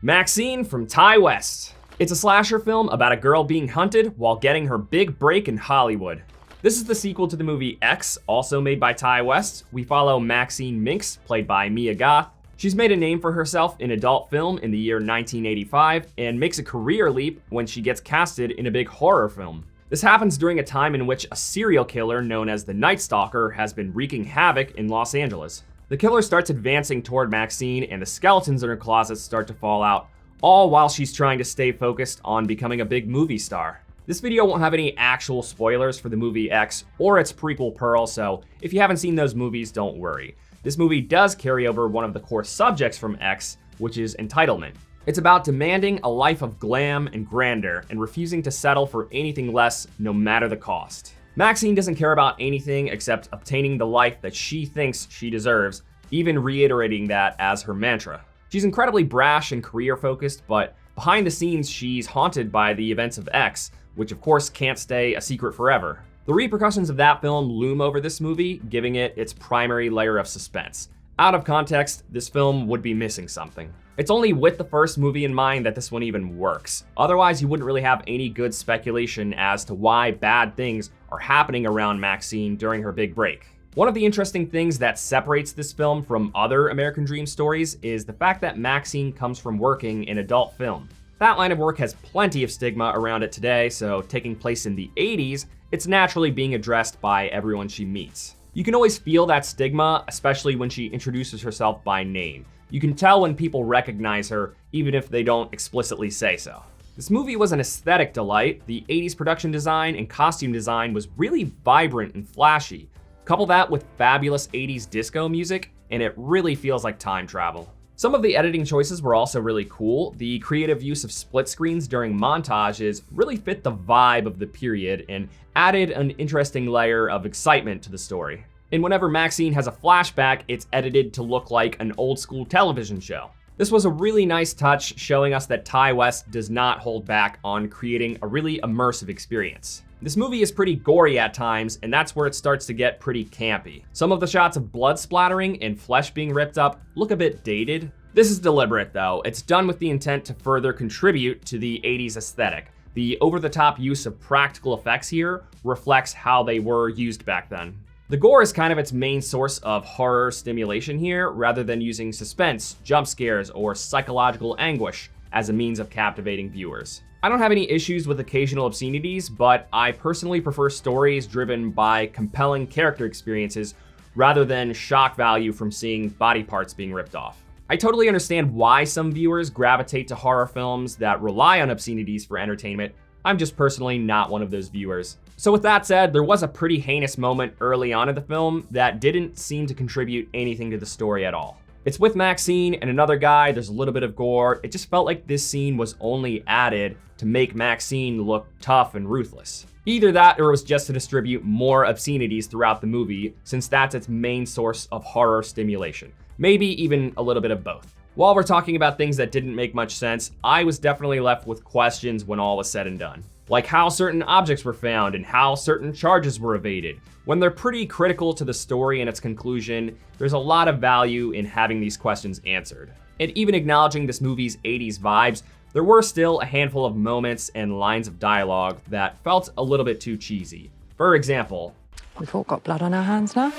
Maxine from Ty West. It's a slasher film about a girl being hunted while getting her big break in Hollywood. This is the sequel to the movie X, also made by Ty West. We follow Maxine Minx, played by Mia Goth. She's made a name for herself in adult film in the year 1985 and makes a career leap when she gets casted in a big horror film. This happens during a time in which a serial killer known as the Night Stalker has been wreaking havoc in Los Angeles. The killer starts advancing toward Maxine and the skeletons in her closet start to fall out, all while she's trying to stay focused on becoming a big movie star. This video won't have any actual spoilers for the movie X or its prequel Pearl, so if you haven't seen those movies, don't worry. This movie does carry over one of the core subjects from X, which is entitlement. It's about demanding a life of glam and grandeur and refusing to settle for anything less, no matter the cost. Maxine doesn't care about anything except obtaining the life that she thinks she deserves, even reiterating that as her mantra. She's incredibly brash and career-focused, but behind the scenes, she's haunted by the events of X, which of course can't stay a secret forever. The repercussions of that film loom over this movie, giving it its primary layer of suspense. Out of context, this film would be missing something. It's only with the first movie in mind that this one even works. Otherwise, you wouldn't really have any good speculation as to why bad things are happening around Maxine during her big break. One of the interesting things that separates this film from other American Dream stories is the fact that Maxine comes from working in adult film. That line of work has plenty of stigma around it today, so taking place in the 80s, it's naturally being addressed by everyone she meets. You can always feel that stigma, especially when she introduces herself by name. You can tell when people recognize her, even if they don't explicitly say so. This movie was an aesthetic delight. The 80s production design and costume design was really vibrant and flashy. Couple that with fabulous 80s disco music, and it really feels like time travel. Some of the editing choices were also really cool. The creative use of split screens during montages really fit the vibe of the period and added an interesting layer of excitement to the story. And whenever Maxine has a flashback, it's edited to look like an old school television show. This was a really nice touch, showing us that Ty West does not hold back on creating a really immersive experience. This movie is pretty gory at times, and that's where it starts to get pretty campy. Some of the shots of blood splattering and flesh being ripped up look a bit dated. This is deliberate though. It's done with the intent to further contribute to the 80s aesthetic. The over-the-top use of practical effects here reflects how they were used back then. The gore is kind of its main source of horror stimulation here, rather than using suspense, jump scares, or psychological anguish as a means of captivating viewers. I don't have any issues with occasional obscenities, but I personally prefer stories driven by compelling character experiences rather than shock value from seeing body parts being ripped off. I totally understand why some viewers gravitate to horror films that rely on obscenities for entertainment. I'm just personally not one of those viewers. So with that said, there was a pretty heinous moment early on in the film that didn't seem to contribute anything to the story at all. It's with Maxine and another guy, there's a little bit of gore. It just felt like this scene was only added to make Maxine look tough and ruthless. Either that or it was just to distribute more obscenities throughout the movie, since that's its main source of horror stimulation. Maybe even a little bit of both. While we're talking about things that didn't make much sense, I was definitely left with questions when all was said and done. Like how certain objects were found and how certain charges were evaded. When they're pretty critical to the story and its conclusion, there's a lot of value in having these questions answered. And even acknowledging this movie's 80s vibes, there were still a handful of moments and lines of dialogue that felt a little bit too cheesy. For example, "We've all got blood on our hands now."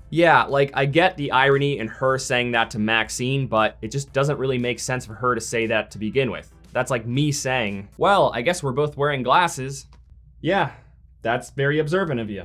Yeah, like I get the irony in her saying that to Maxine, but it just doesn't really make sense for her to say that to begin with. That's like me saying, well, I guess we're both wearing glasses. Yeah, that's very observant of you.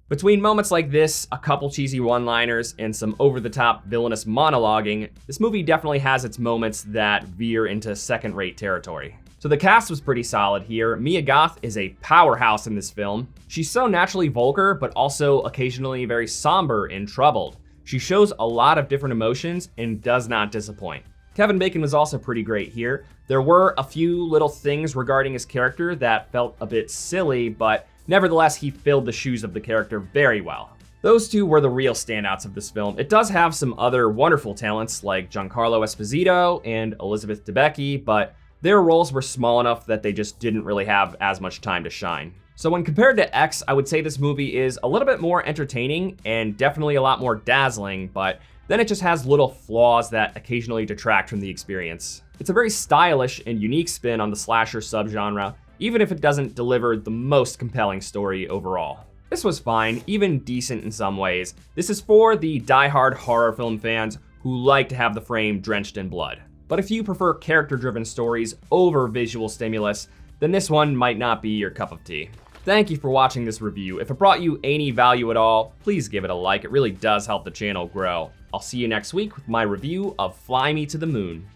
Between moments like this, a couple cheesy one-liners, and some over-the-top villainous monologuing, this movie definitely has its moments that veer into second-rate territory. So the cast was pretty solid here. Mia Goth is a powerhouse in this film. She's so naturally vulgar, but also occasionally very somber and troubled. She shows a lot of different emotions and does not disappoint. Kevin Bacon was also pretty great here. There were a few little things regarding his character that felt a bit silly, but nevertheless, he filled the shoes of the character very well. Those two were the real standouts of this film. It does have some other wonderful talents like Giancarlo Esposito and Elizabeth Debicki, but their roles were small enough that they just didn't really have as much time to shine. So when compared to X, I would say this movie is a little bit more entertaining and definitely a lot more dazzling, but then it just has little flaws that occasionally detract from the experience. It's a very stylish and unique spin on the slasher subgenre, even if it doesn't deliver the most compelling story overall. This was fine, even decent in some ways. This is for the die-hard horror film fans who like to have the frame drenched in blood. But if you prefer character-driven stories over visual stimulus, then this one might not be your cup of tea. Thank you for watching this review. If it brought you any value at all, please give it a like. It really does help the channel grow. I'll see you next week with my review of Fly Me to the Moon.